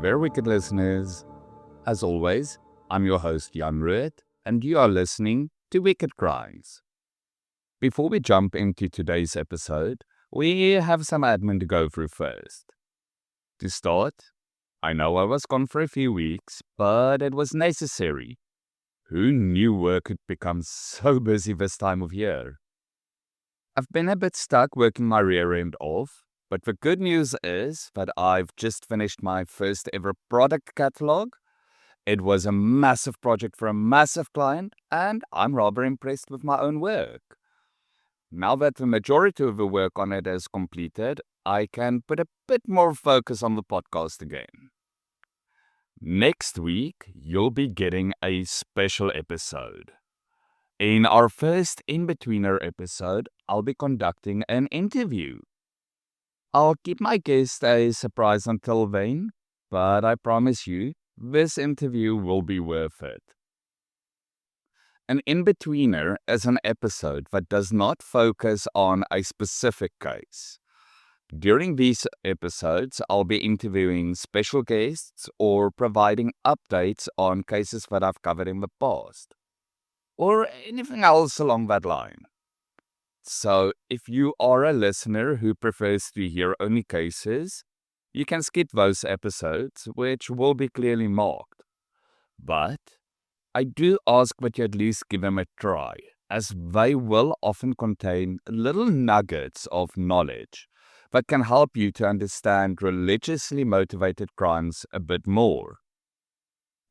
there, wicked listeners. As always, I'm your host, Jan Ruud, and you are listening to Wicked Crimes. Before we jump into today's episode, we have some admin to go through first. To start, I know I was gone for a few weeks, but it was necessary. Who knew work could become so busy this time of year? I've been a bit stuck working my rear end off, but the good news is that I've just finished my first ever product catalog. It was a massive project for a massive client, and I'm rather impressed with my own work. Now that the majority of the work on it is completed, I can put a bit more focus on the podcast again. Next week, you'll be getting a special episode. In our first in-betweener episode, I'll be conducting an interview. I'll keep my guest a surprise until then, but I promise you, this interview will be worth it. An in-betweener is an episode that does not focus on a specific case. During these episodes, I'll be interviewing special guests or providing updates on cases that I've covered in the past, or anything else along that line. So, if you are a listener who prefers to hear only cases, you can skip those episodes, which will be clearly marked. But I do ask that you at least give them a try, as they will often contain little nuggets of knowledge that can help you to understand religiously motivated crimes a bit more.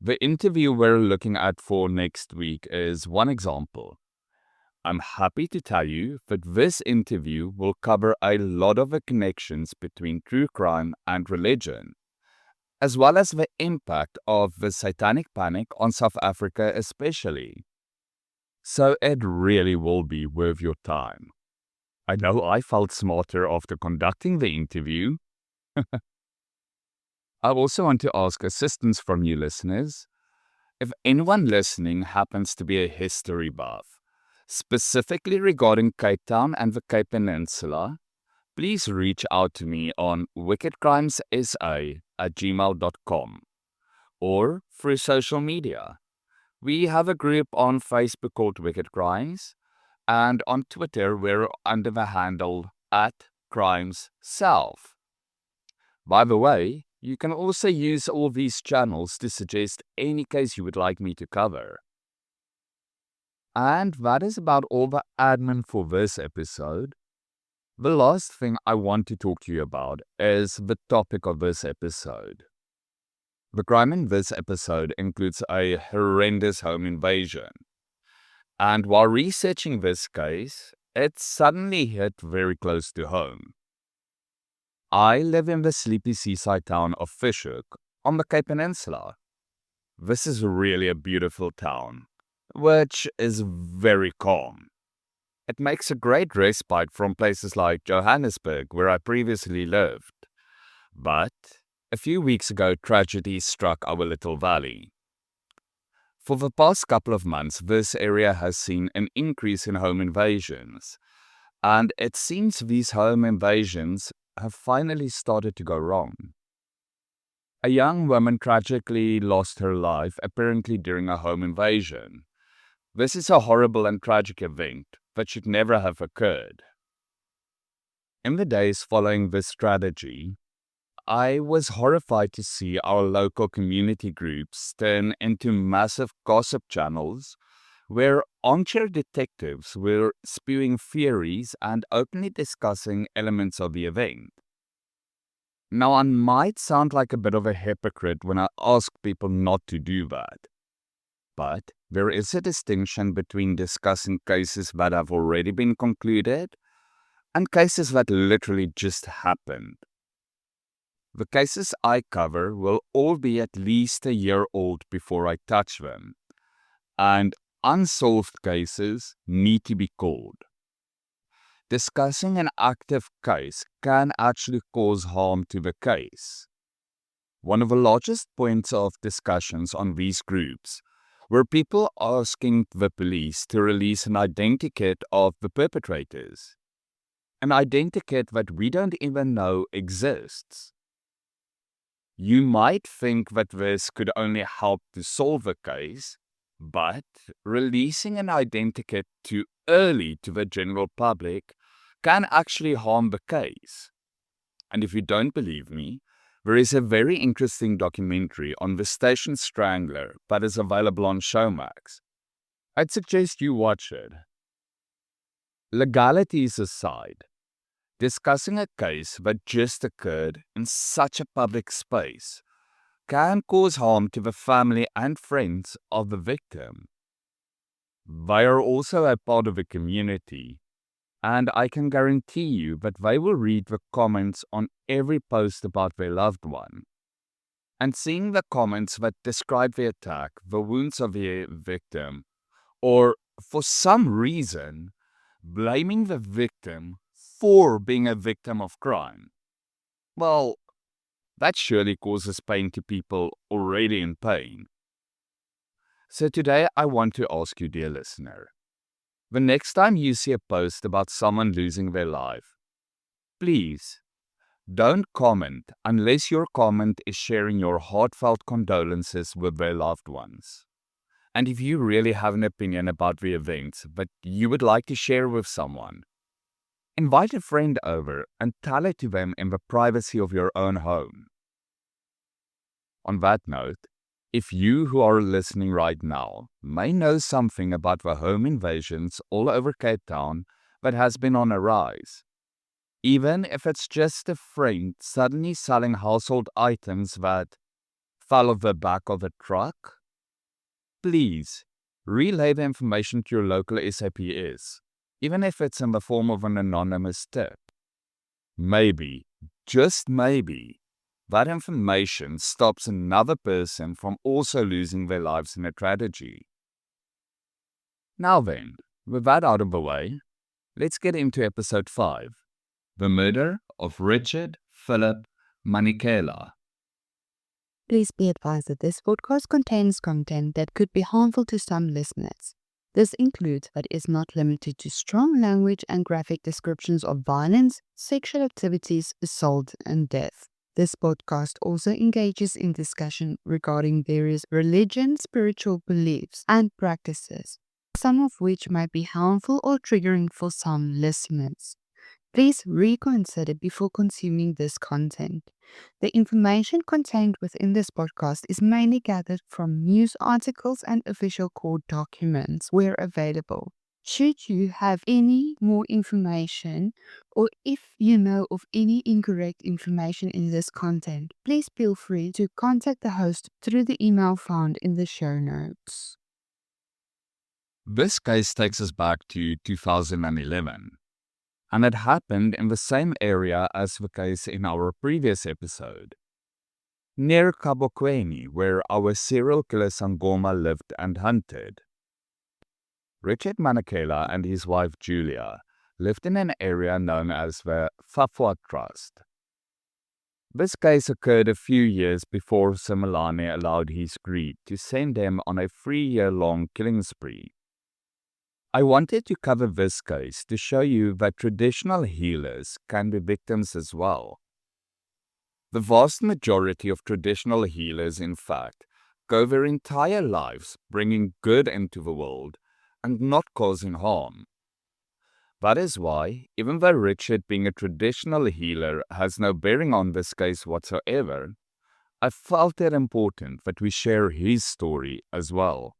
The interview we're looking at for next week is one example. I'm happy to tell you that this interview will cover a lot of the connections between true crime and religion, as well as the impact of the satanic panic on South Africa especially. So it really will be worth your time. I know I felt smarter after conducting the interview. I also want to ask assistance from you listeners. If anyone listening happens to be a history buff, specifically regarding Cape Town and the Cape Peninsula, please reach out to me on wickedcrimesa@gmail.com or through social media. We have a group on Facebook called Wicked Crimes, and on Twitter we're under the handle @CrimesSelf. By the way, you can also use all these channels to suggest any case you would like me to cover. And that is about all the admin for this episode. The last thing I want to talk to you about is the topic of this episode. The crime in this episode includes a horrendous home invasion. And while researching this case, it suddenly hit very close to home. I live in the sleepy seaside town of Phillip on the Cape Peninsula. This is really a beautiful town, which is very calm. It makes a great respite from places like Johannesburg, where I previously lived. But a few weeks ago, tragedy struck our little valley. For the past couple of months, this area has seen an increase in home invasions, and it seems these home invasions have finally started to go wrong. A young woman tragically lost her life, apparently during a home invasion. This is a horrible and tragic event that should never have occurred. In the days following this tragedy, I was horrified to see our local community groups turn into massive gossip channels where armchair detectives were spewing theories and openly discussing elements of the event. Now, I might sound like a bit of a hypocrite when I ask people not to do that, but there is a distinction between discussing cases that have already been concluded and cases that literally just happened. The cases I cover will all be at least a year old before I touch them, and unsolved cases need to be called. Discussing an active case can actually cause harm to the case. One of the largest points of discussions on these groups were people asking the police to release an identikit of the perpetrators, an identikit that we don't even know exists. You might think that this could only help to solve a case, but releasing an identikit too early to the general public can actually harm the case. And if you don't believe me, there is a very interesting documentary on the station strangler that is available on Showmax. I'd suggest you watch it. Legalities aside, discussing a case that just occurred in such a public space can cause harm to the family and friends of the victim. They are also a part of the community, and I can guarantee you that they will read the comments on every post about their loved one. And seeing the comments that describe the attack, the wounds of the victim, or for some reason, blaming the victim for being a victim of crime, well, that surely causes pain to people already in pain. So today I want to ask you, dear listener, the next time you see a post about someone losing their life, please don't comment unless your comment is sharing your heartfelt condolences with their loved ones. And if you really have an opinion about the event that you would like to share with someone, invite a friend over and tell it to them in the privacy of your own home. On that note, if you who are listening right now may know something about the home invasions all over Cape Town that has been on a rise, even if it's just a friend suddenly selling household items that fell off the back of a truck, please relay the information to your local SAPS, even if it's in the form of an anonymous tip. Maybe, just maybe, that information stops another person from also losing their lives in a tragedy. Now then, with that out of the way, let's get into episode 5, the murder of Richard Phillip Manikela. Please be advised that this podcast contains content that could be harmful to some listeners. This includes, but is not limited to, strong language and graphic descriptions of violence, sexual activities, assault, and death. This podcast also engages in discussion regarding various religion, spiritual beliefs, and practices, some of which might be harmful or triggering for some listeners. Please reconsider before consuming this content. The information contained within this podcast is mainly gathered from news articles and official court documents where available. Should you have any more information, or if you know of any incorrect information in this content, please feel free to contact the host through the email found in the show notes. This case takes us back to 2011, and it happened in the same area as the case in our previous episode, near Kabokweni, where our serial killer Sangoma lived and hunted. Richard Manikela and his wife Julia lived in an area known as the Fafwa Trust. This case occurred a few years before Simelane allowed his greed to send him on a 3-year-long killing spree. I wanted to cover this case to show you that traditional healers can be victims as well. The vast majority of traditional healers, in fact, go their entire lives bringing good into the world and not causing harm. That is why, even though Richard being a traditional healer has no bearing on this case whatsoever, I felt it important that we share his story as well.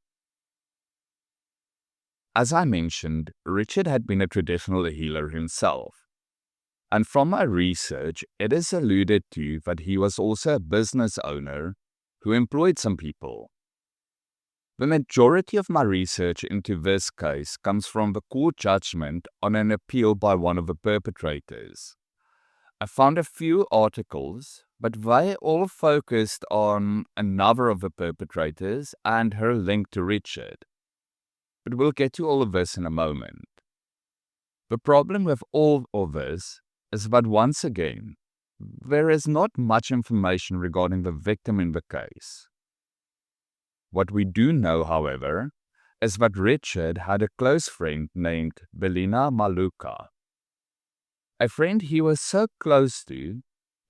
As I mentioned, Richard had been a traditional healer himself, and from my research, it is alluded to that he was also a business owner who employed some people. The majority of my research into this case comes from the court judgment on an appeal by one of the perpetrators. I found a few articles, but they all focused on another of the perpetrators and her link to Richard. But we'll get to all of this in a moment. The problem with all of this is that once again, there is not much information regarding the victim in the case. What we do know, however, is that Richard had a close friend named Belina Maluka. A friend he was so close to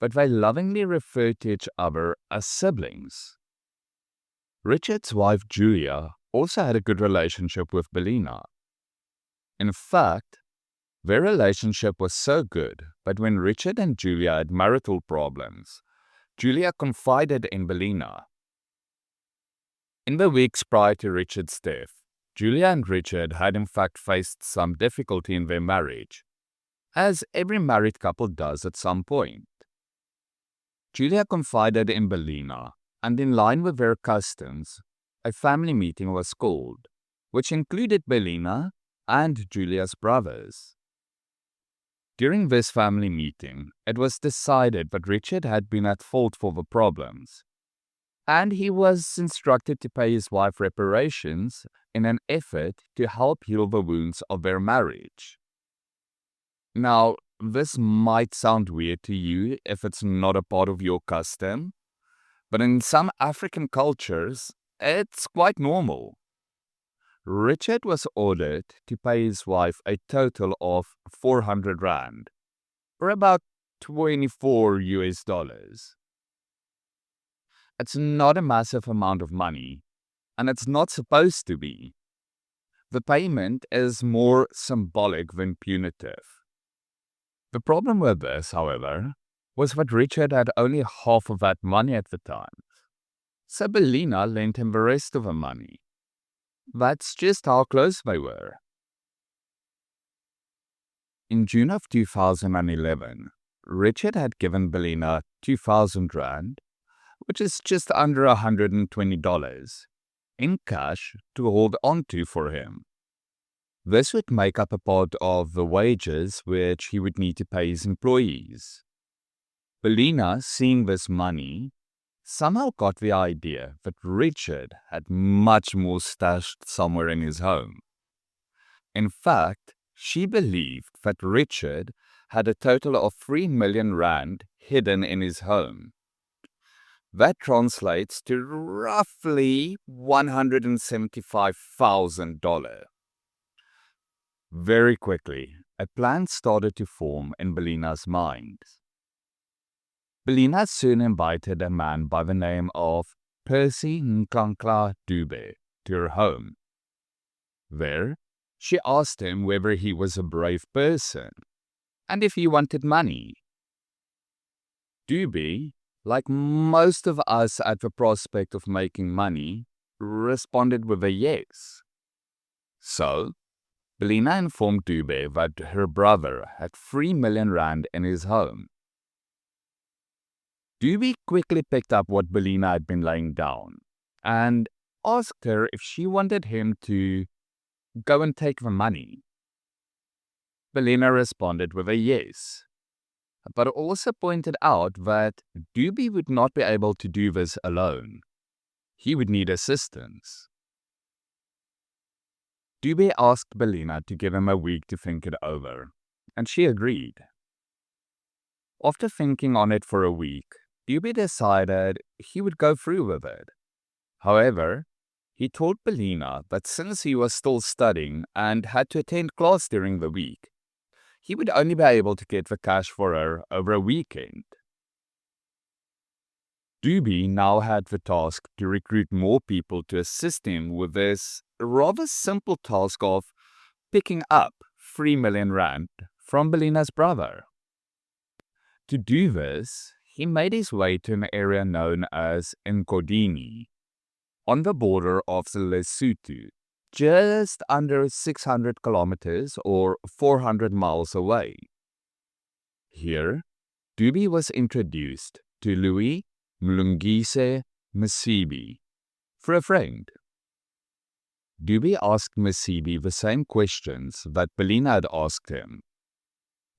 but they lovingly refer to each other as siblings. Richard's wife Julia also had a good relationship with Belina. In fact, their relationship was so good that when Richard and Julia had marital problems, Julia confided in Belina. In the weeks prior to Richard's death, Julia and Richard had in fact faced some difficulty in their marriage, as every married couple does at some point. Julia confided in Belina, and in line with their customs, a family meeting was called, which included Belina and Julia's brothers. During this family meeting, it was decided that Richard had been at fault for the problems, and he was instructed to pay his wife reparations in an effort to help heal the wounds of their marriage. Now, this might sound weird to you if it's not a part of your custom, but in some African cultures, it's quite normal. Richard was ordered to pay his wife a total of 400 rand, or about 24 US dollars. It's not a massive amount of money, and it's not supposed to be. The payment is more symbolic than punitive. The problem with this, however, was that Richard had only half of that money at the time, so Belina lent him the rest of the money. That's just how close they were. In June of 2011, Richard had given Belina 2,000 rand, which is just under $120, in cash to hold on to for him. This would make up a part of the wages which he would need to pay his employees. Belina, seeing this money, somehow got the idea that Richard had much more stashed somewhere in his home. In fact, she believed that Richard had a total of 3 million rand hidden in his home. That translates to roughly $175,000. Very quickly, a plan started to form in Belina's mind. Belina soon invited a man by the name of Percy Nkankla Dube to her home. There, she asked him whether he was a brave person and if he wanted money. Dube, like most of us at the prospect of making money, responded with a yes. So, Belina informed Dube that her brother had 3 million rand in his home. Dube quickly picked up what Belina had been laying down and asked her if she wanted him to go and take the money. Belina responded with a yes, but also pointed out that Dube would not be able to do this alone. He would need assistance. Dube asked Belina to give him a week to think it over, and she agreed. After thinking on it for a week, Dube decided he would go through with it. However, he told Belina that since he was still studying and had to attend class during the week, he would only be able to get the cash for her over a weekend. Dube now had the task to recruit more people to assist him with this rather simple task of picking up 3 million rand from Belina's brother. To do this, he made his way to an area known as Nkodini, on the border of Lesotho, just under 600 kilometers or 400 miles away. Here, Dube was introduced to Louis Mlungise Masibi for a friend. Dube asked Masibi the same questions that Belina had asked him.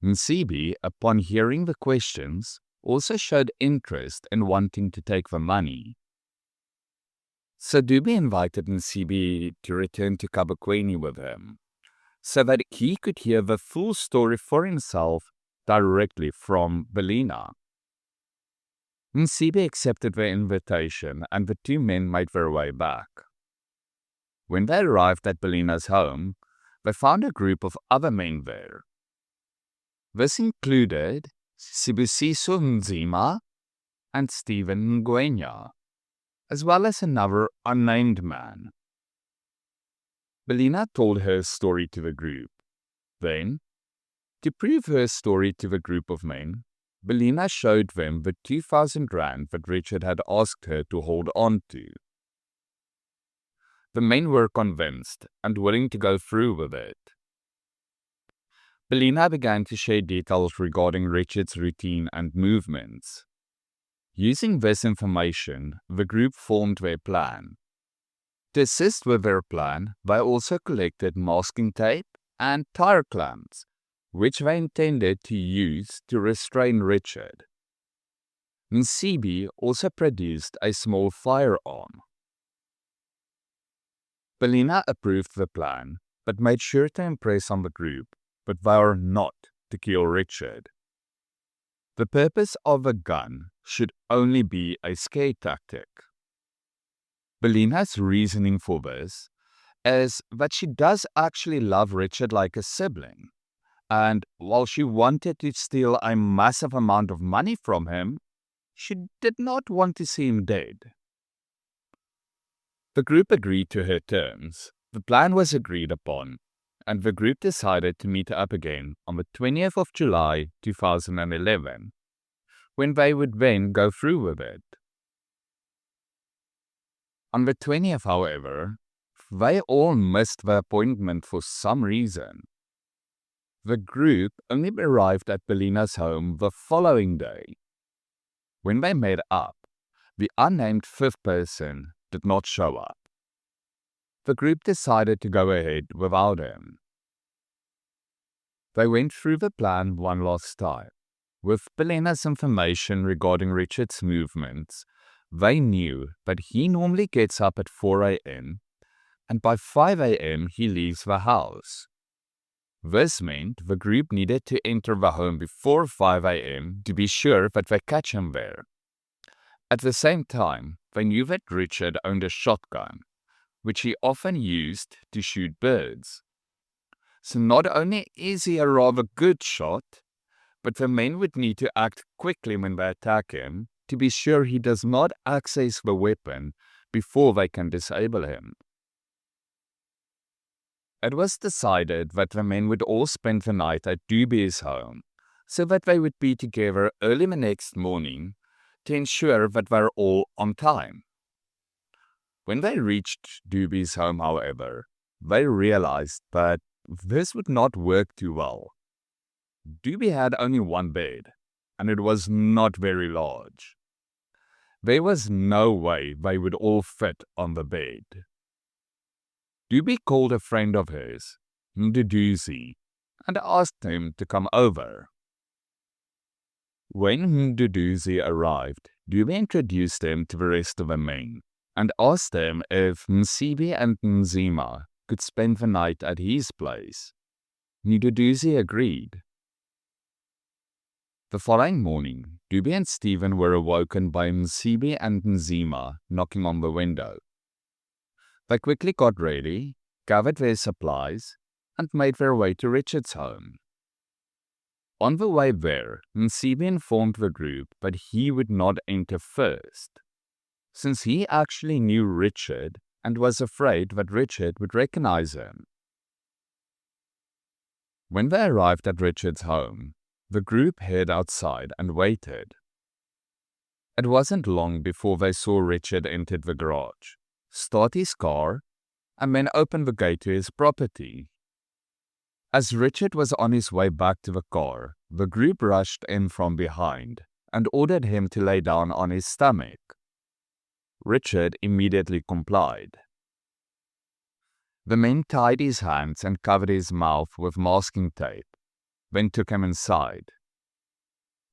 Masibi, upon hearing the questions, also showed interest in wanting to take the money. So Dube invited Masibi to return to Kabokweni with him, so that he could hear the full story for himself directly from Belina. Masibi accepted the invitation and the two men made their way back. When they arrived at Belina's home, they found a group of other men there. This included Sibusiso Nzima, and Stephen Ngwenya, as well as another unnamed man. Belina told her story to the group. Then, to prove her story to the group of men, Belina showed them the 2,000 rand that Richard had asked her to hold on to. The men were convinced and willing to go through with it. Belina began to share details regarding Richard's routine and movements. Using this information, the group formed their plan. To assist with their plan, they also collected masking tape and tire clamps, which they intended to use to restrain Richard. Nsibi also produced a small firearm. Belina approved the plan, but made sure to impress on the group that they were not to kill Richard. The purpose of a gun should only be a scare tactic. Belina's reasoning for this is that she does actually love Richard like a sibling, and while she wanted to steal a massive amount of money from him, she did not want to see him dead. The group agreed to her terms. The plan was agreed upon, and the group decided to meet up again on the 20th of July 2011, when they would then go through with it. On the 20th, however, they all missed the appointment for some reason. The group only arrived at Belina's home the following day. When they met up, the unnamed fifth person did not show up. The group decided to go ahead without him. They went through the plan one last time. With Belina's information regarding Richard's movements, they knew that he normally gets up at 4 a.m. and by 5 a.m. he leaves the house. This meant the group needed to enter the home before 5 a.m. to be sure that they catch him there. At the same time, they knew that Richard owned a shotgun, which he often used to shoot birds. So not only is he a rather good shot, but the men would need to act quickly when they attack him to be sure he does not access the weapon before they can disable him. It was decided that the men would all spend the night at Doobie's home, so that they would be together early the next morning to ensure that they were all on time. When they reached Doobie's home, however, they realized that this would not work too well. Doobie had only one bed, and it was not very large. There was no way they would all fit on the bed. Doobie called a friend of hers, Nduduzi, and asked him to come over. When Nduduzi arrived, Doobie introduced him to the rest of the men and asked them if Nsibi and Nzima could spend the night at his place. Nduduzi agreed. The following morning, Doobie and Stephen were awoken by Nsibi and Nzima knocking on the window. They quickly got ready, gathered their supplies, and made their way to Richard's home. On the way there, Nsibi informed the group that he would not enter first, since he actually knew Richard and was afraid that Richard would recognize him. When they arrived at Richard's home, the group hid outside and waited. It wasn't long before they saw Richard enter the garage, start his car, and then open the gate to his property. As Richard was on his way back to the car, the group rushed in from behind and ordered him to lay down on his stomach. Richard immediately complied. The men tied his hands and covered his mouth with masking tape, then took him inside.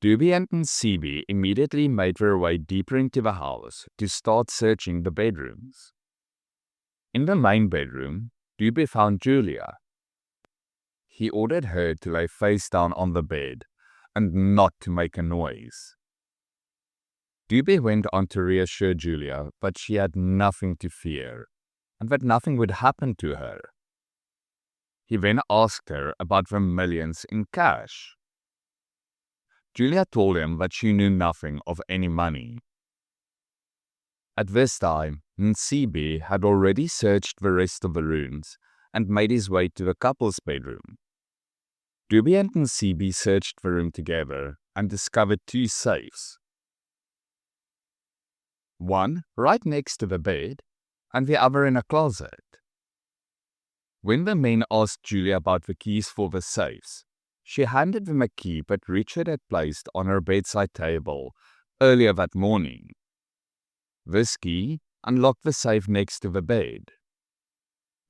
Doobie and Nsibi immediately made their way deeper into the house to start searching the bedrooms. In the main bedroom, Doobie found Julia. He ordered her to lay face down on the bed and not to make a noise. Doobie went on to reassure Julia that she had nothing to fear and that nothing would happen to her. He then asked her about the millions in cash. Julia told him that she knew nothing of any money. At this time, Nsibi had already searched the rest of the rooms and made his way to the couple's bedroom. Dubi and Nsibi searched the room together and discovered 2 safes. One right next to the bed and the other in a closet. When the men asked Julia about the keys for the safes, she handed them a key that Richard had placed on her bedside table earlier that morning. This key unlocked the safe next to the bed.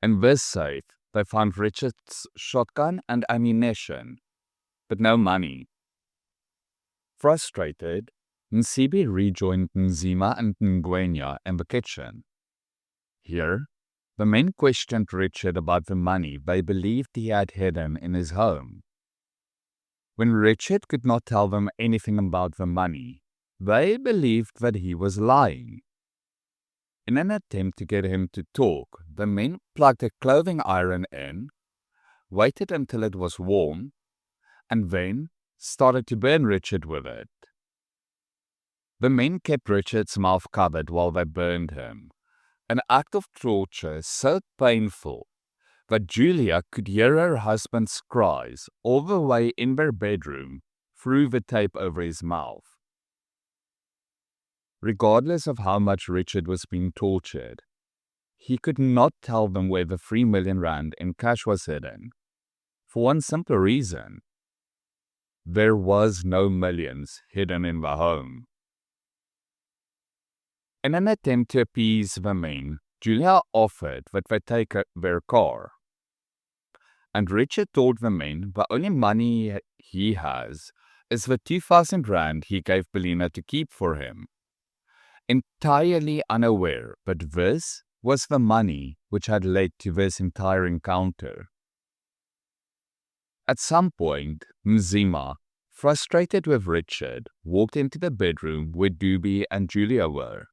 In this safe, they found Richard's shotgun and ammunition, but no money. Frustrated, Nsibi rejoined Nzima and Ngwenya in the kitchen. Here, the men questioned Richard about the money they believed he had hidden in his home. When Richard could not tell them anything about the money, they believed that he was lying. In an attempt to get him to talk, the men plugged a clothing iron in, waited until it was warm, and then started to burn Richard with it. The men kept Richard's mouth covered while they burned him, an act of torture so painful that Julia could hear her husband's cries all the way in their bedroom through the tape over his mouth. Regardless of how much Richard was being tortured, he could not tell them where the 3 million rand in cash was hidden, for one simple reason. There was no millions hidden in the home. In an attempt to appease the men, Julia offered that they take their car. And Richard told the men the only money he has is the 2,000 rand he gave Belina to keep for him, entirely unaware that this was the money which had led to this entire encounter. At some point, Nzima, frustrated with Richard, walked into the bedroom where Dubi and Julia were.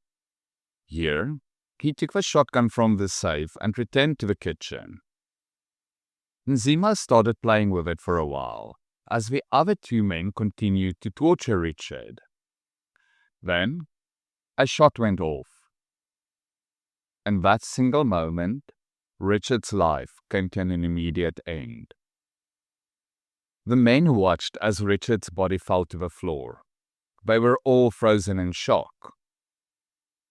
Here, he took the shotgun from the safe and returned to the kitchen. Nzima started playing with it for a while, as the other 2 men continued to torture Richard. Then, a shot went off. In that single moment, Richard's life came to an immediate end. The men watched as Richard's body fell to the floor. They were all frozen in shock.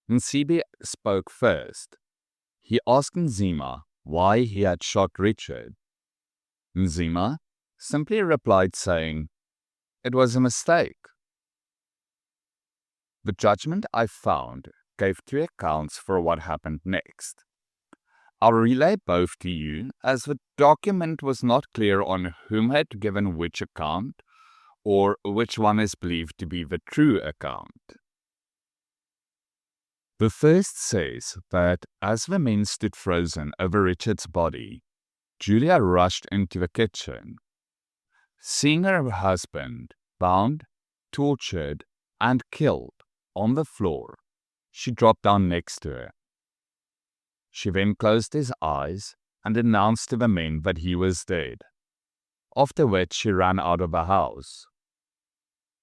Nsibi spoke first. He asked Nzima why he had shot Richard. Nzima simply replied saying, "It was a mistake." The judgment I found gave 2 accounts for what happened next. I'll relay both to you, as the document was not clear on whom had given which account, or which one is believed to be the true account. The first says that as the men stood frozen over Richard's body, Julia rushed into the kitchen. Seeing her husband bound, tortured, and killed on the floor, she dropped down next to her. She then closed his eyes and announced to the men that he was dead, after which she ran out of the house.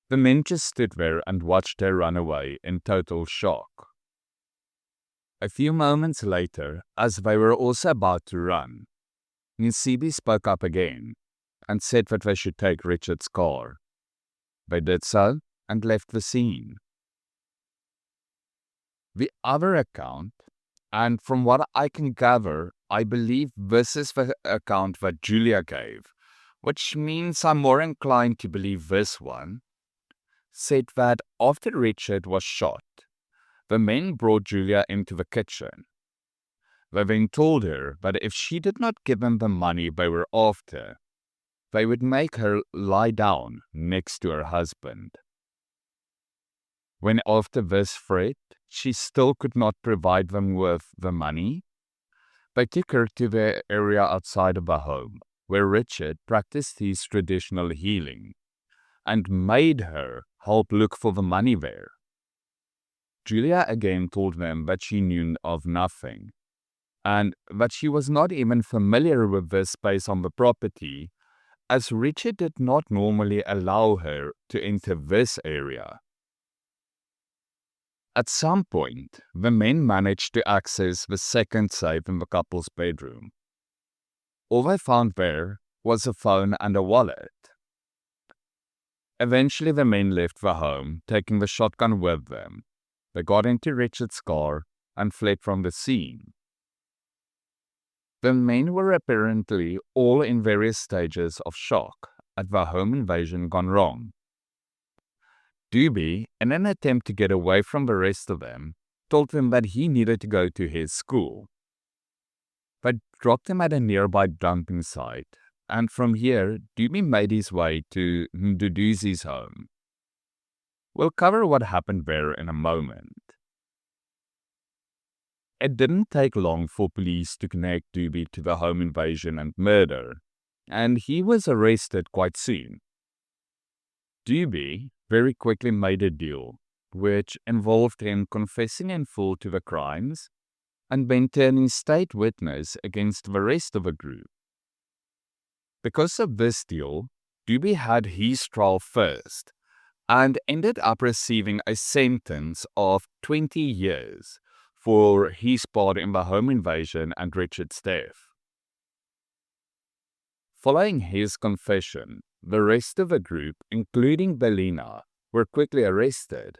The men just stood there and watched her run away in total shock. A few moments later, as they were also about to run, Nsibi spoke up again and said that they should take Richard's car. They did so and left the scene. The other account, and from what I can gather, I believe this is the account that Julia gave, which means I'm more inclined to believe this one, said that after Richard was shot, the men brought Julia into the kitchen. They then told her that if she did not give them the money they were after, they would make her lie down next to her husband. When after this threat, she still could not provide them with the money, they took her to the area outside of the home, where Richard practiced his traditional healing, and made her help look for the money there. Julia again told them that she knew of nothing, and that she was not even familiar with this space on the property, as Richard did not normally allow her to enter this area. At some point, the men managed to access the second safe in the couple's bedroom. All they found there was a phone and a wallet. Eventually, the men left the home, taking the shotgun with them. They got into Richard's car and fled from the scene. The men were apparently all in various stages of shock at the home invasion gone wrong. Doobie, in an attempt to get away from the rest of them, told them that he needed to go to his school. They dropped him at a nearby dumping site, and from here, Doobie made his way to Nduduzi's home. We'll cover what happened there in a moment. It didn't take long for police to connect Doobie to the home invasion and murder, and he was arrested quite soon. Doobie very quickly made a deal, which involved him confessing in full to the crimes and then turning state witness against the rest of the group. Because of this deal, Doobie had his trial first and ended up receiving a sentence of 20 years for his part in the home invasion and Richard's death. Following his confession, the rest of the group, including Belina, were quickly arrested.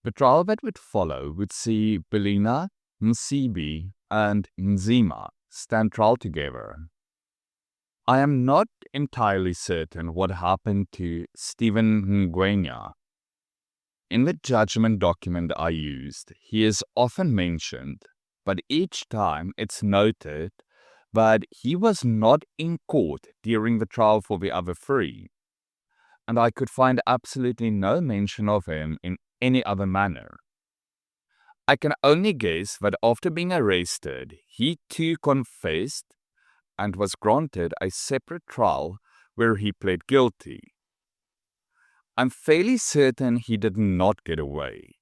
The trial that would follow would see Belina, Msibi, and Nzima stand trial together. I am not entirely certain what happened to Stephen Ngwenya. In the judgment document I used, he is often mentioned, but each time it's noted that he was not in court during the trial for the other three, and I could find absolutely no mention of him in any other manner. I can only guess that after being arrested, he too confessed and was granted a separate trial where he pled guilty. I'm fairly certain he did not get away,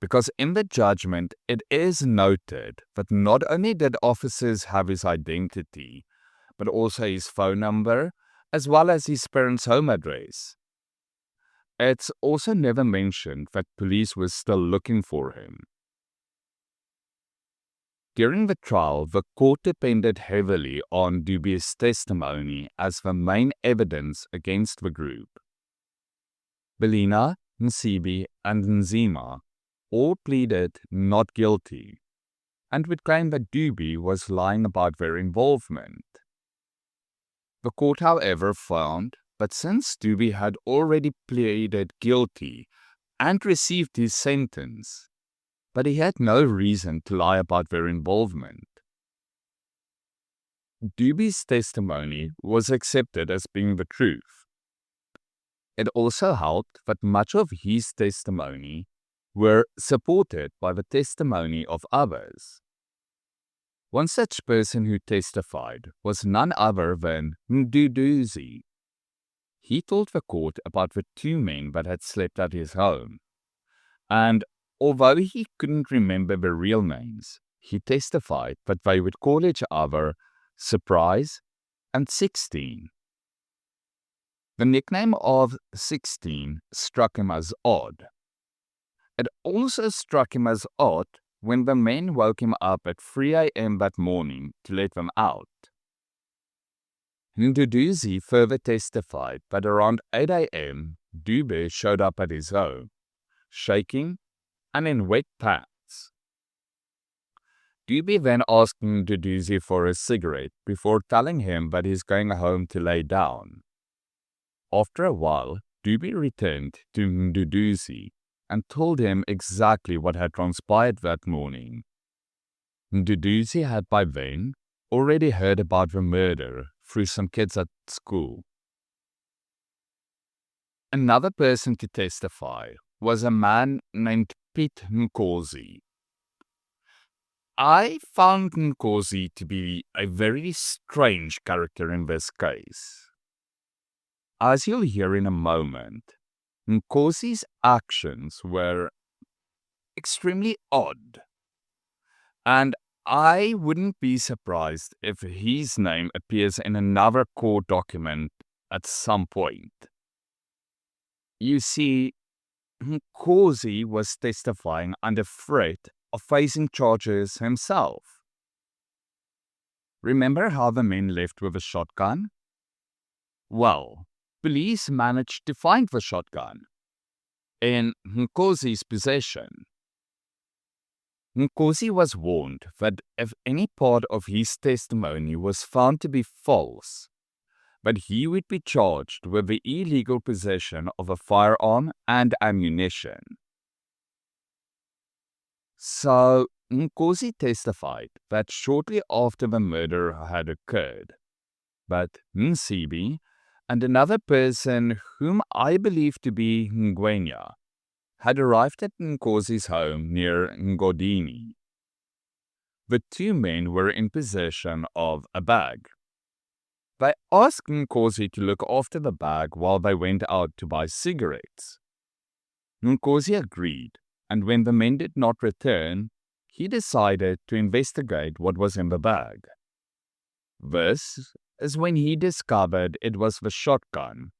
because in the judgment it is noted that not only did officers have his identity, but also his phone number, as well as his parents' home address. It's also never mentioned that police were still looking for him. During the trial, the court depended heavily on Doobie's testimony as the main evidence against the group. Belina, Nsibi, and Nzima all pleaded not guilty, and would claim that Doobie was lying about their involvement. The court, however, found that since Doobie had already pleaded guilty and received his sentence, but he had no reason to lie about their involvement. Doobie's testimony was accepted as being the truth. It also helped that much of his testimony were supported by the testimony of others. One such person who testified was none other than Nduduzi. He told the court about the two men that had slept at his home, and although he couldn't remember the real names, he testified that they would call each other Surprise and 16. The nickname of 16 struck him as odd. It also struck him as odd when the men woke him up at 3 a.m. that morning to let them out. Nduduzi further testified that around 8 a.m., Doobie showed up at his home, shaking and in wet pants. Doobie then asked Nduduzi for a cigarette before telling him that he's going home to lay down. After a while, Doobie returned to Nduduzi and told him exactly what had transpired that morning. Nduduzi had by then already heard about the murder through some kids at school. Another person to testify was a man named Pete Nkosi. I found Nkosi to be a very strange character in this case. As you'll hear in a moment, Nkosi's actions were extremely odd, and I wouldn't be surprised if his name appears in another court document at some point. You see, Nkosi was testifying under threat of facing charges himself. Remember how the men left with a shotgun? Well, police managed to find the shotgun in Nkosi's possession. Nkosi was warned that if any part of his testimony was found to be false, that he would be charged with the illegal possession of a firearm and ammunition. So, Nkosi testified that shortly after the murder had occurred, but Nsibi and another person whom I believe to be Ngwenya had arrived at Nkosi's home near Ngodini. The two men were in possession of a bag. They asked Nkosi to look after the bag while they went out to buy cigarettes. Nkosi agreed, and when the men did not return, he decided to investigate what was in the bag. This is when he discovered it was the shotgun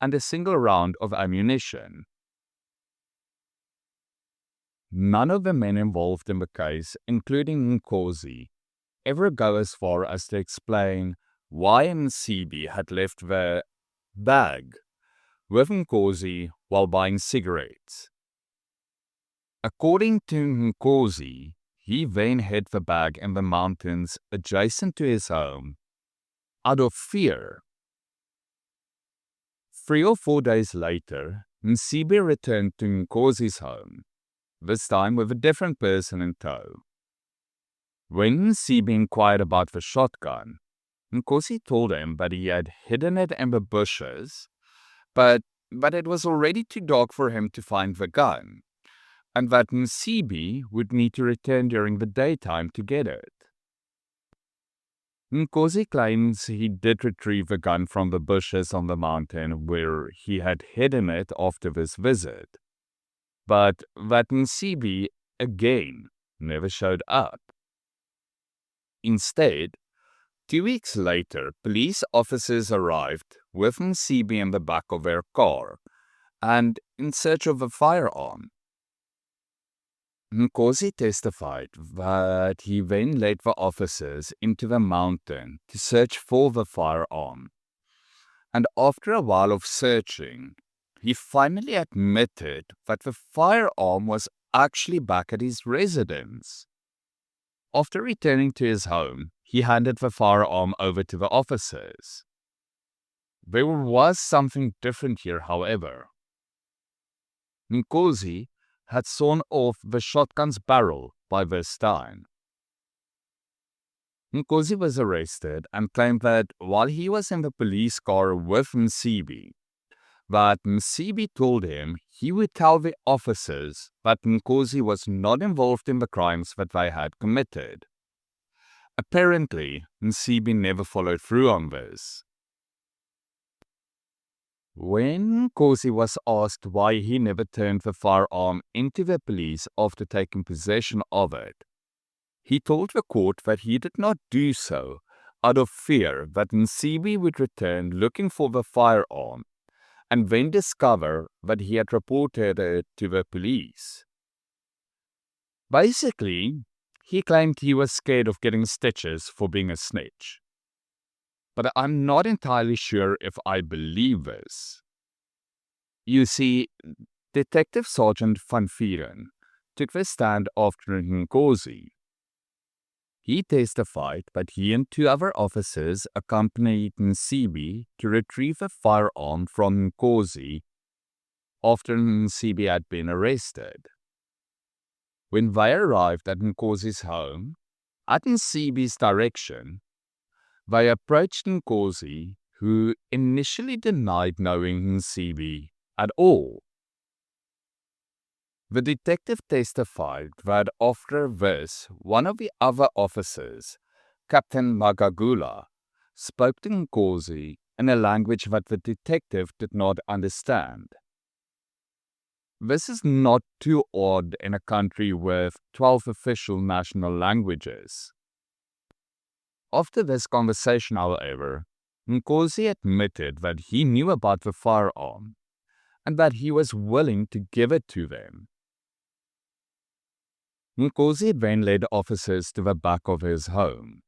and a single round of ammunition. None of the men involved in the case, including Nkosi, ever go as far as to explain why Msibi had left the bag with Nkosi while buying cigarettes. According to Nkosi, he then hid the bag in the mountains adjacent to his home out of fear. 3 or 4 days later, Msibi returned to Nkosi's home, this time with a different person in tow. When Msibi inquired about the shotgun, Nkosi told him that he had hidden it in the bushes, but it was already too dark for him to find the gun, and that Msibi would need to return during the daytime to get it. Nkosi claims he did retrieve the gun from the bushes on the mountain where he had hidden it after this visit, but that Msibi, again, never showed up. Instead, 2 weeks later, police officers arrived with Msibi in the back of their car and in search of a firearm. Nkosi testified that he then led the officers into the mountain to search for the firearm. And after a while of searching, he finally admitted that the firearm was actually back at his residence. After returning to his home, he handed the firearm over to the officers. There was something different here, however. Nkosi had sawn off the shotgun's barrel by this time. Nkosi was arrested and claimed that while he was in the police car with Msibi, that Msibi told him he would tell the officers that Nkosi was not involved in the crimes that they had committed. Apparently, Msibi never followed through on this. When Nkosi was asked why he never turned the firearm into the police after taking possession of it, he told the court that he did not do so out of fear that Msibi would return looking for the firearm and then discover that he had reported it to the police. Basically, he claimed he was scared of getting stitches for being a snitch. But I'm not entirely sure if I believe this. You see, Detective Sergeant Van Vieren took the stand after Nkosi. He testified that he and 2 other officers accompanied Msibi to retrieve a firearm from Nkosi after Msibi had been arrested. When they arrived at Nkosi's home, at Msibi's direction, they approached Nkosi, who initially denied knowing Msibi at all. The detective testified that after this, one of the other officers, Captain Magagula, spoke to Nkosi in a language that the detective did not understand. This is not too odd in a country with 12 official national languages. After this conversation, however, Nkosi admitted that he knew about the firearm and that he was willing to give it to them. Nkosi then led officers to the back of his home.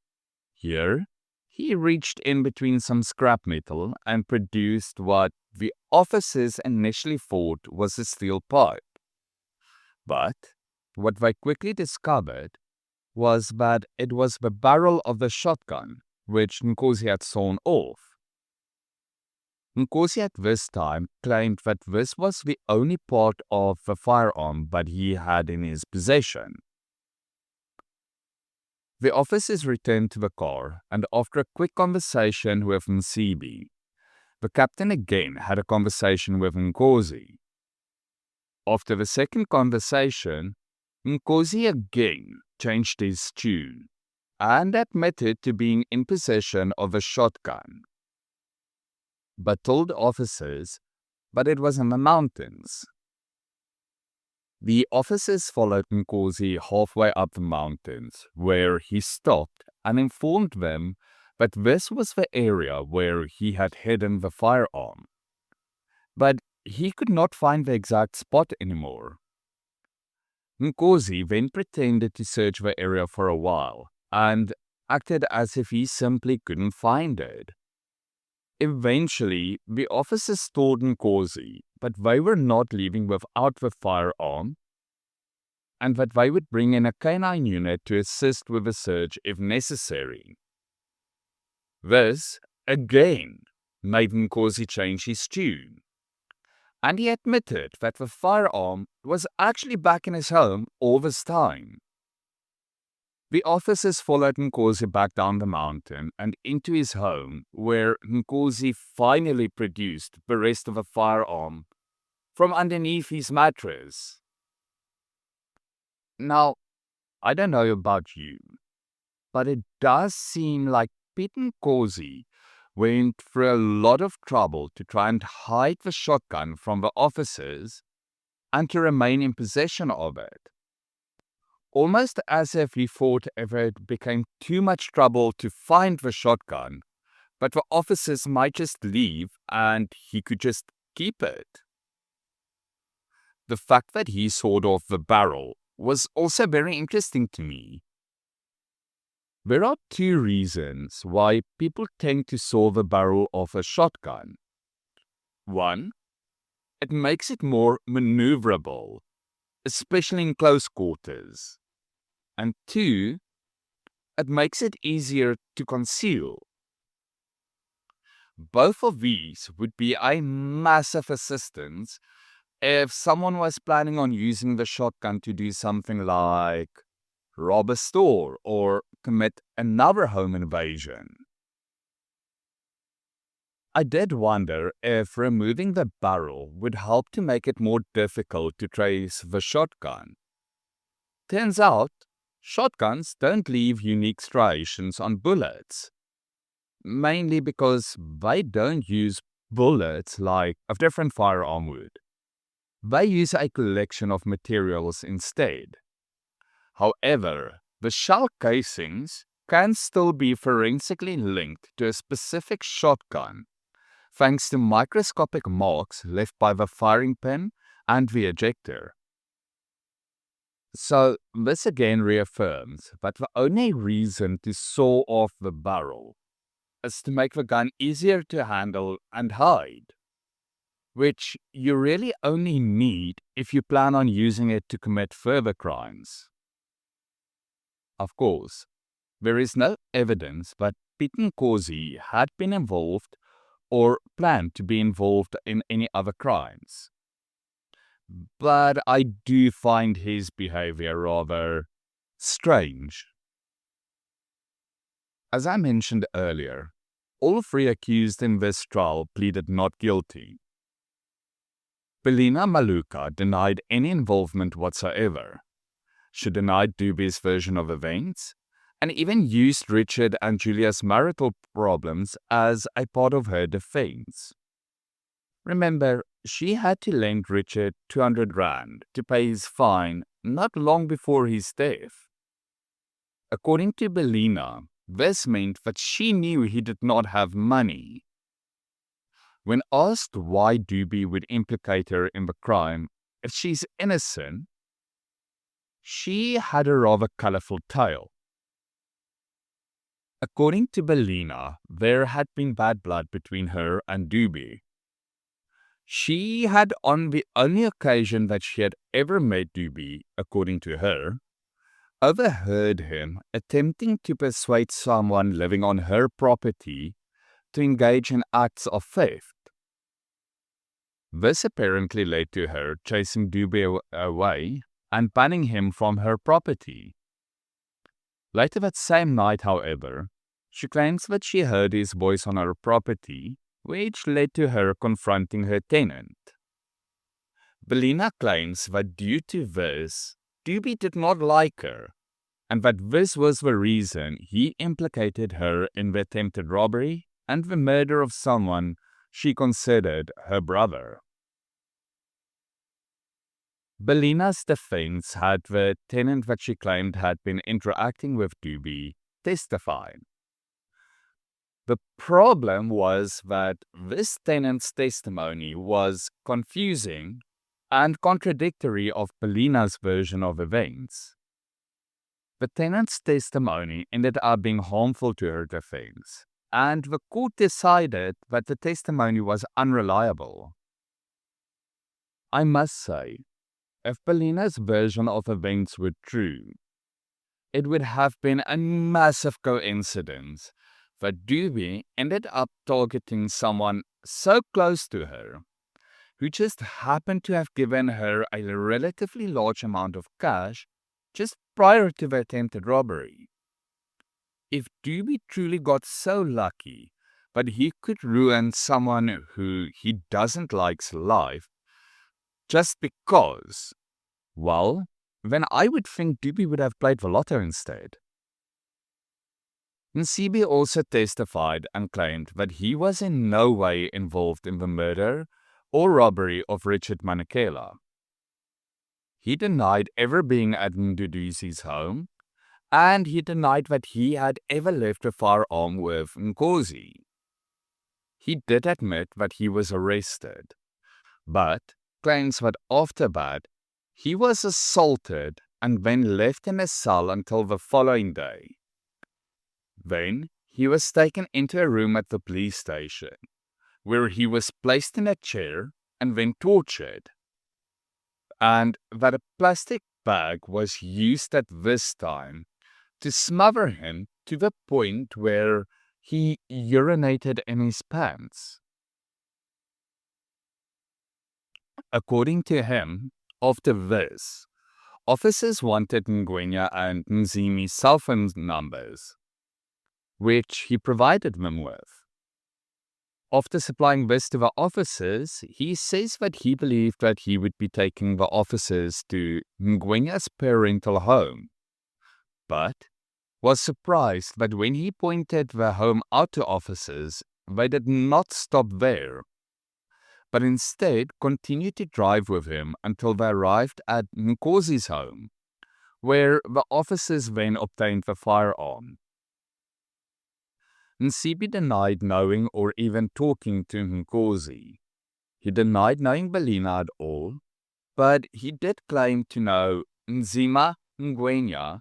Here, he reached in between some scrap metal and produced what the officers initially thought was a steel pipe. But what they quickly discovered was that it was the barrel of the shotgun, which Nkosi had sawn off. Nkosi at this time claimed that this was the only part of the firearm that he had in his possession. The officers returned to the car, and after a quick conversation with Msibi, the captain again had a conversation with Nkosi. After the second conversation, Nkosi again changed his tune and admitted to being in possession of a shotgun, but told officers that it was in the mountains. The officers followed Nkosi halfway up the mountains, where he stopped and informed them that this was the area where he had hidden the firearm. But he could not find the exact spot anymore. Nkosi then pretended to search the area for a while and acted as if he simply couldn't find it. Eventually, the officers told Nkosi that they were not leaving without the firearm and that they would bring in a canine unit to assist with the search if necessary. This, again, made Nkosi change his tune, and he admitted that the firearm was actually back in his home all this time. The officers followed Nkosi back down the mountain and into his home, where Nkosi finally produced the rest of the firearm from underneath his mattress. Now, I don't know about you, but it does seem like Pete Nkosi went through a lot of trouble to try and hide the shotgun from the officers and to remain in possession of it. Almost as if he thought if it became too much trouble to find the shotgun, but the officers might just leave and he could just keep it. The fact that he sawed off the barrel was also very interesting to me. There are two reasons why people tend to saw the barrel of a shotgun. One, it makes it more maneuverable, especially in close quarters. And two, it makes it easier to conceal. Both of these would be a massive assistance if someone was planning on using the shotgun to do something like rob a store or commit another home invasion. I did wonder if removing the barrel would help to make it more difficult to trace the shotgun. Turns out, shotguns don't leave unique striations on bullets, mainly because they don't use bullets like a different firearm would. They use a collection of materials instead. However, the shell casings can still be forensically linked to a specific shotgun thanks to microscopic marks left by the firing pin and the ejector. So, this again reaffirms that the only reason to saw off the barrel is to make the gun easier to handle and hide, which you really only need if you plan on using it to commit further crimes. Of course, there is no evidence that Pete Nkosi had been involved or planned to be involved in any other crimes. But I do find his behavior rather strange. As I mentioned earlier, all three accused in this trial pleaded not guilty. Belina Maluka denied any involvement whatsoever. She denied Duby's version of events, and even used Richard and Julia's marital problems as a part of her defense. Remember, she had to lend Richard 200 rand to pay his fine not long before his death. According to Belina, This meant that she knew he did not have money. When asked why Doobie would implicate her in the crime if she's innocent, she had a rather colorful tale. According to Belina, there had been bad blood between her and Doobie. She had, on the only occasion that she had ever met Doobie, according to her, overheard him attempting to persuade someone living on her property to engage in acts of theft. This apparently led to her chasing Doobie away and banning him from her property. Later that same night, however, she claims that she heard his voice on her property, which led to her confronting her tenant. Belina claims that due to this, Doobie did not like her, and that this was the reason he implicated her in the attempted robbery and the murder of someone she considered her brother. Belina's defense had the tenant that she claimed had been interacting with Doobie testify. The problem was that this tenant's testimony was confusing and contradictory of Belina's version of events. The tenant's testimony ended up being harmful to her defense, and the court decided that the testimony was unreliable. I must say, if Belina's version of events were true, it would have been a massive coincidence that Doobie ended up targeting someone so close to her, who just happened to have given her a relatively large amount of cash just prior to the attempted robbery. If Doobie truly got so lucky that he could ruin someone who he doesn't like's life just because, well, then I would think Doobie would have played the lotto instead. Nsibi also testified and claimed that he was in no way involved in the murder or robbery of Richard Manikela. He denied ever being at Nduduzi's home, and he denied that he had ever left a firearm with Nkosi. He did admit that he was arrested, but claims that after that, he was assaulted and then left in a cell until the following day. Then, he was taken into a room at the police station, where he was placed in a chair and then tortured, and that a plastic bag was used at this time to smother him to the point where he urinated in his pants. According to him, after this, officers wanted Ngwenya and Nzimi's cell phone numbers, which he provided them with. After supplying this to the officers, he says that he believed that he would be taking the officers to Ngwenya's parental home, but was surprised that when he pointed the home out to officers, they did not stop there, but instead continued to drive with him until they arrived at Nkosi's home, where the officers then obtained the firearm. Nsibi denied knowing or even talking to Nkosi. He denied knowing Belina at all, but he did claim to know Nzima, Ngwenya,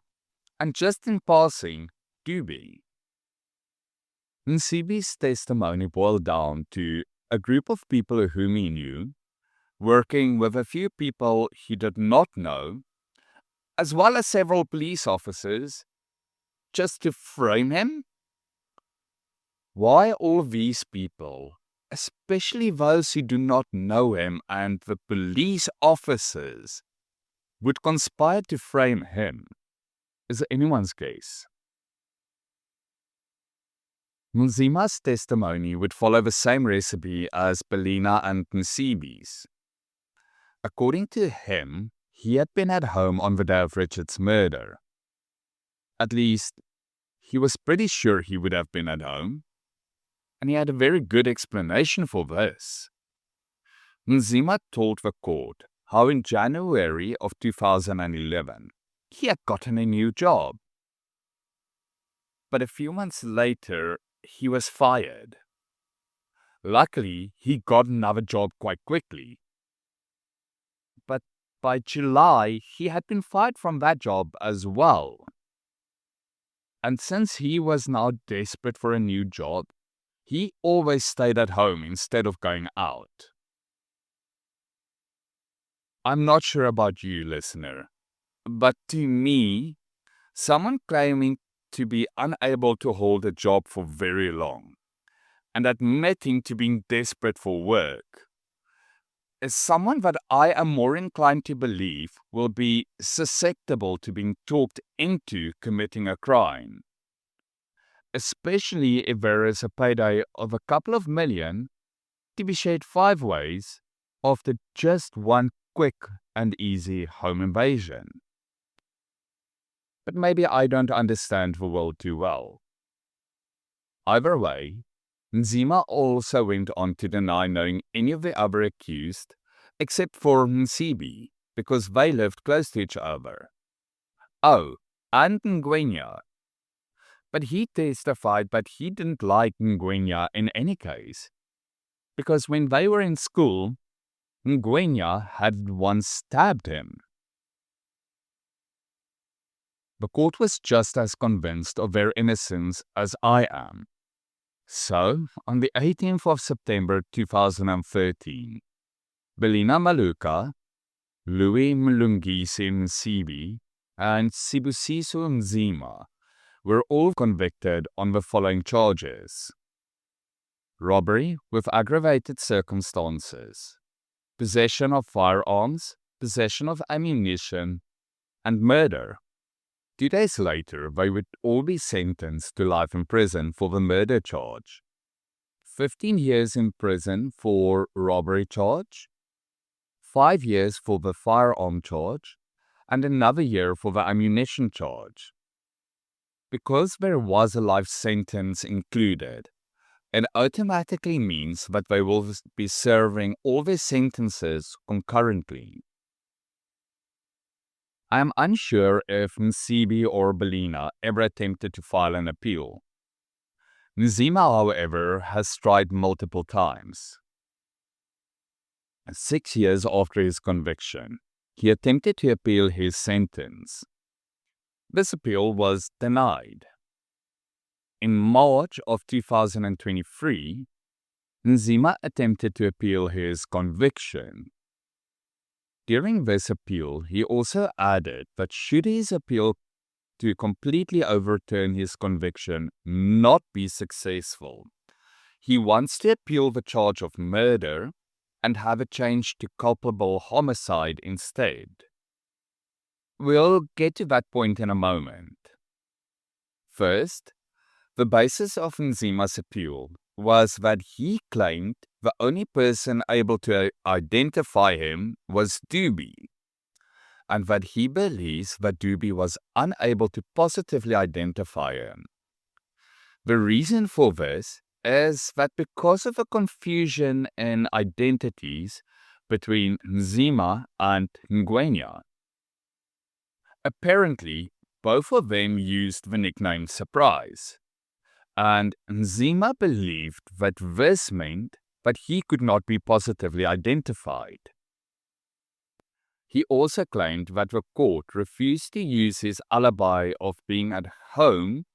and just in passing, Doobie. Nsibi's testimony boiled down to a group of people whom he knew, working with a few people he did not know, as well as several police officers, just to frame him. Why all these people, especially those who do not know him and the police officers, would conspire to frame him is anyone's guess. Nzima's testimony would follow the same recipe as Belina and Nsibi's. According to him, he had been at home on the day of Richard's murder. At least, he was pretty sure he would have been at home, and he had a very good explanation for this. Nzima told the court how in January of 2011, he had gotten a new job. but a few months later, he was fired. Luckily, he got another job quite quickly. But by July, he had been fired from that job as well. And since he was now desperate for a new job, he always stayed at home instead of going out. I'm not sure about you, listener, but to me, someone claiming to be unable to hold a job for very long and admitting to being desperate for work is someone that I am more inclined to believe will be susceptible to being talked into committing a crime, especially if there is a payday of a couple of million to be shared 5 ways after just one quick and easy home invasion. But maybe I don't understand the world too well. Either way, Nzima also went on to deny knowing any of the other accused, except for Msibi, because they lived close to each other. Oh, and Ngwenya. But he testified that he didn't like Ngwenya in any case, because when they were in school, Ngwenya had once stabbed him. The court was just as convinced of their innocence as I am. So, on the 18th of September 2013, Belina Maluka, Louis Mlungisi Msibi, and Sibusiso Nzima were all convicted on the following charges: robbery with aggravated circumstances, possession of firearms, possession of ammunition, and murder. 2 days later, they would all be sentenced to life in prison for the murder charge, 15 years in prison for robbery charge, 5 years for the firearm charge, and another year for the ammunition charge. Because there was a life sentence included, it automatically means that they will be serving all their sentences concurrently. I am unsure if Msibi or Belina ever attempted to file an appeal. Nzima, however, has tried multiple times. 6 years after his conviction, he attempted to appeal his sentence. This appeal was denied. In March of 2023, Nzima attempted to appeal his conviction. During this appeal, he also added that should his appeal to completely overturn his conviction not be successful, he wants to appeal the charge of murder and have it changed to culpable homicide instead. We'll get to that point in a moment. First, the basis of Nzima's appeal was that he claimed the only person able to identify him was Duby, and that he believes that Duby was unable to positively identify him. The reason for this is that because of the confusion in identities between Nzima and Ngwenya, apparently both of them used the nickname Surprise, and Nzima believed that this meant that he could not be positively identified. He also claimed that the court refused to use his alibi of being at home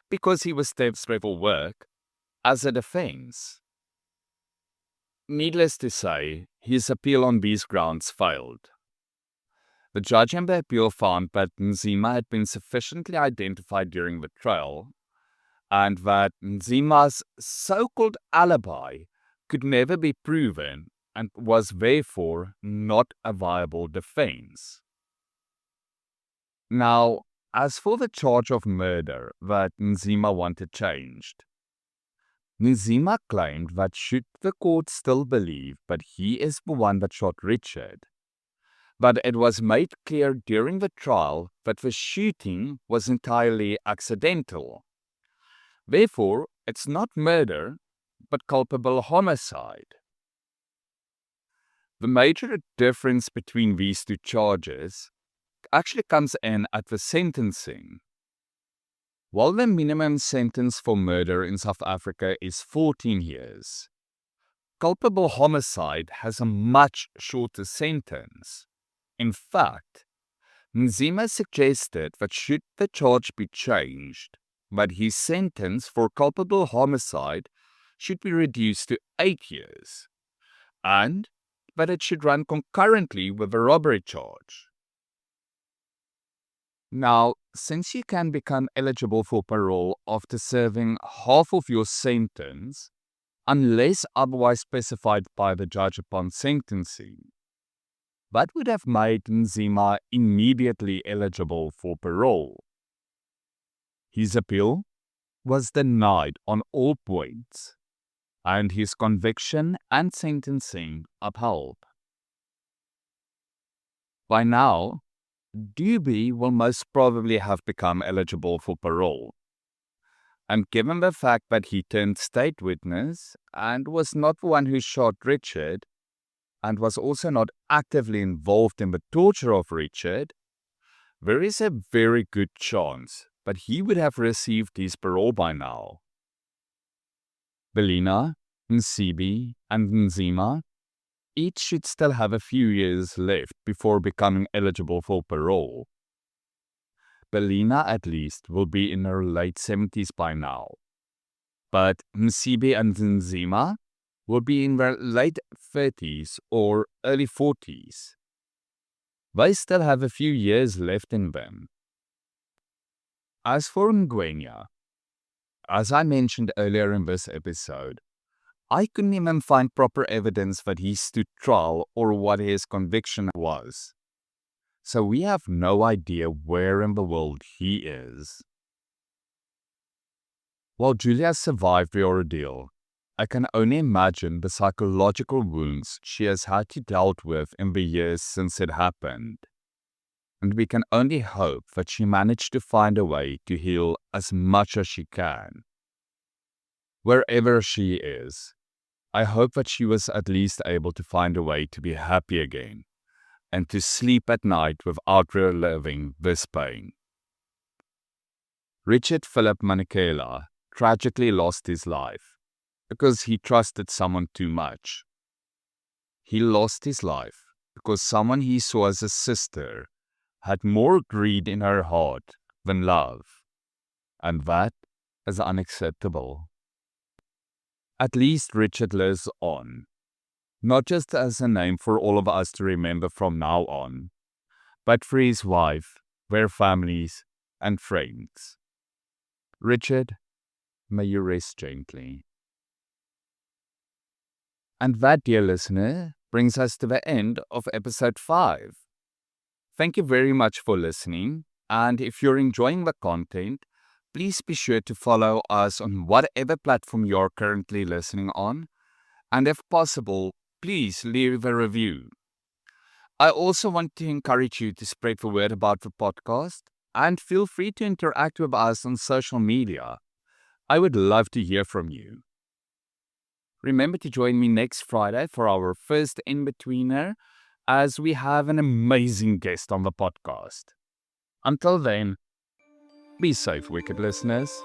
because he was desperate for work as a defense. Needless to say, his appeal on these grounds failed. The judge in the appeal found that Nzima had been sufficiently identified during the trial, and that Nzima's so-called alibi could never be proven and was therefore not a viable defense. Now, as for the charge of murder that Nzima wanted changed, Nzima claimed that should the court still believe that he is the one that shot Richard, but it was made clear during the trial that the shooting was entirely accidental. Therefore, it's not murder, but culpable homicide. The major difference between these two charges actually comes in at the sentencing. While the minimum sentence for murder in South Africa is 14 years, culpable homicide has a much shorter sentence. In fact, Nzima suggested that should the charge be changed, but his sentence for culpable homicide should be reduced to 8 years, and that it should run concurrently with the robbery charge. Now, since you can become eligible for parole after serving half of your sentence, unless otherwise specified by the judge upon sentencing, that would have made Nzima immediately eligible for parole. His appeal was denied on all points, and his conviction and sentencing upheld. By now, Dubie will most probably have become eligible for parole. And given the fact that he turned state witness and was not the one who shot Richard, and was also not actively involved in the torture of Richard, there is a very good chance that he would have received his parole by now. Belina, Nsibi, and Nzima each should still have a few years left before becoming eligible for parole. Belina at least will be in her late 70s by now, but Nsibi and Nzima will be in their late 30s or early 40s. They still have a few years left in them. As for Ngwenya, as I mentioned earlier in this episode, I couldn't even find proper evidence that he stood trial or what his conviction was. So we have no idea where in the world he is. While Julia survived the ordeal, I can only imagine the psychological wounds she has had to deal with in the years since it happened. And we can only hope that she managed to find a way to heal as much as she can. Wherever she is, I hope that she was at least able to find a way to be happy again and to sleep at night without reliving this pain. Richard Phillip Manikela tragically lost his life because he trusted someone too much. He lost his life because someone he saw as a sister had more greed in her heart than love, and that is unacceptable. At least Richard lives on, not just as a name for all of us to remember from now on, but for his wife, their families, and friends. Richard, may you rest gently. And that, dear listener, brings us to the end of episode 5. Thank you very much for listening, and if you're enjoying the content, please be sure to follow us on whatever platform you're currently listening on, and if possible, please leave a review. I also want to encourage you to spread the word about the podcast, and feel free to interact with us on social media. I would love to hear from you. Remember to join me next Friday for our first In-Betweener, as we have an amazing guest on the podcast. Until then, be safe, wicked listeners.